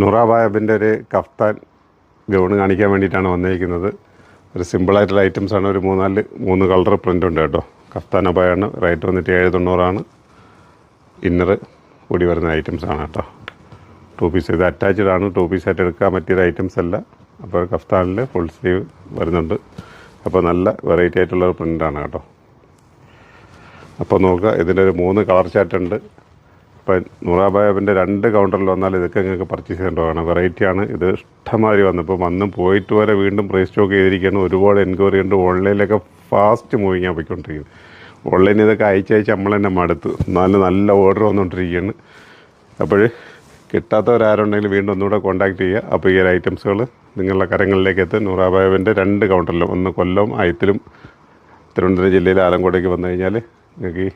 നൂറാബായബിൻ്റെ ഒരു kaftan gown കാണിക്കാൻ വേണ്ടിയിട്ടാണ് വന്നിരിക്കുന്നത്. ഒരു സിമ്പിളായിട്ടുള്ള ഐറ്റംസാണ്. ഒരു മൂന്ന് കളർ പ്രിൻ്റ് ഉണ്ട് കേട്ടോ. കഫ്താൻ അബായാണ്. റേറ്റ് വന്നിട്ട് 790 ഇന്നർ കൂടി വരുന്ന ഐറ്റംസാണ് കേട്ടോ. 2 പീസ് ഇത് അറ്റാച്ച്ഡ് ആണ്. 2 പീസായിട്ട് എടുക്കാൻ പറ്റിയ ഐറ്റംസ് അല്ല. അപ്പോൾ കഫ്താനിൽ ഫുൾ സ്ലീവ് വരുന്നുണ്ട്. അപ്പോൾ നല്ല വെറൈറ്റി ആയിട്ടുള്ളൊരു പ്രിൻ്റാണ് കേട്ടോ. അപ്പോൾ നോക്കുക, ഇതിൻ്റെ ഒരു 3 കളർ ചാർട്ട് ഉണ്ട്. ഇപ്പം നൂറാബായബിൻ്റെ 2 കൗണ്ടറിൽ വന്നാൽ ഇതൊക്കെ നിങ്ങൾക്ക് പർച്ചേസ് ചെയ്യേണ്ടതാണ്. വെറൈറ്റിയാണ്. ഇത് ഇഷ്ടംമാതിരി വന്നപ്പോൾ വന്നും പോയിട്ട് വരെ വീണ്ടും പ്രൈസ് സ്റ്റോക്ക് ചെയ്തിരിക്കുകയാണ്. ഒരുപാട് എൻക്വയറി ഉണ്ട്. ഓൺലൈനിലൊക്കെ ഫാസ്റ്റ് മൂവിങ് ആയി പോയിക്കൊണ്ടിരിക്കുന്നത്. ഓൺലൈനിൽ ഇതൊക്കെ അയച്ചയച്ച് നമ്മൾ തന്നെ മടുത്തു. എന്നാലും നല്ല ഓർഡർ വന്നുകൊണ്ടിരിക്കുകയാണ്. അപ്പോൾ കിട്ടാത്തവരാരുണ്ടെങ്കിൽ വീണ്ടും ഒന്നുകൂടെ കോൺടാക്ട് ചെയ്യുക. അപ്പോൾ ഈ ഐറ്റംസുകൾ നിങ്ങളുടെ കരങ്ങളിലേക്ക് എത്തും. നൂറാബായബിൻ്റെ 2 കൗണ്ടറിലും, ഒന്ന് കൊല്ലം അയത്തിലും തിരുവനന്തപുരം ജില്ലയിലെ ആലങ്കോടേക്ക് വന്നു കഴിഞ്ഞാൽ നിങ്ങൾക്ക് ഈ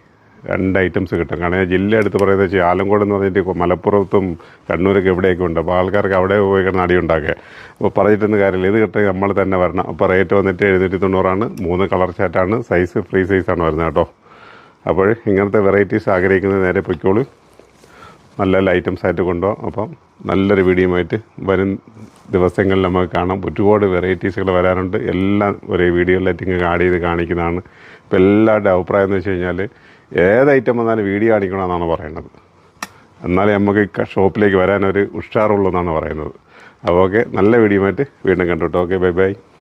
2 ഐറ്റംസ് കിട്ടും. കാരണം ജില്ല എടുത്ത് പറയുന്നത് വെച്ചാൽ ആലങ്കോട് എന്ന് പറഞ്ഞിട്ട് മലപ്പുറത്തും കണ്ണൂരൊക്കെ എവിടെയൊക്കെ ഉണ്ട്. അപ്പോൾ ആൾക്കാർക്ക് അവിടെ പോയി കിടന്ന് അടി ഉണ്ടാക്കുക. അപ്പോൾ പറഞ്ഞിട്ടൊന്നും കാര്യമില്ല. ഇത് കിട്ടുക നമ്മൾ തന്നെ വരണം. അപ്പോൾ റേറ്റ് വന്നിട്ട് 790 3 കളർ ചാറ്റാണ്. സൈസ് ഫ്രീ സൈസാണ് വരുന്നത് കേട്ടോ. അപ്പോൾ ഇങ്ങനത്തെ വെറൈറ്റീസ് ആഗ്രഹിക്കുന്നത് നേരെ പൊയ്ക്കോളൂ. നല്ല നല്ല ഐറ്റംസ് ആയിട്ട് കൊണ്ടുപോകാം. അപ്പം നല്ലൊരു വീഡിയോയുമായിട്ട് വരും ദിവസങ്ങളിൽ നമുക്ക് കാണാം. ഒരുപാട് വെറൈറ്റീസുകൾ വരാനുണ്ട്. എല്ലാം ഒരേ വീഡിയോയിലായിട്ട് ഇങ്ങനെ ആഡ് ചെയ്ത് കാണിക്കുന്നതാണ്. ഇപ്പോൾ എല്ലാവരുടെ അഭിപ്രായം എന്ന് വെച്ച് കഴിഞ്ഞാൽ ഏത് ഐറ്റം വന്നാലും വീഡിയോ കാണിക്കണമെന്നാണ് പറയുന്നത്. എന്നാലേ നമുക്ക് ഷോപ്പിലേക്ക് വരാനൊരു ഉഷാറുള്ളൂ എന്നാണ് പറയുന്നത്. അപ്പോൾ ഓക്കെ, നല്ല വീഡിയോയുമായിട്ട് വീണ്ടും കണ്ടു കേട്ടോ. Okay, bye bye.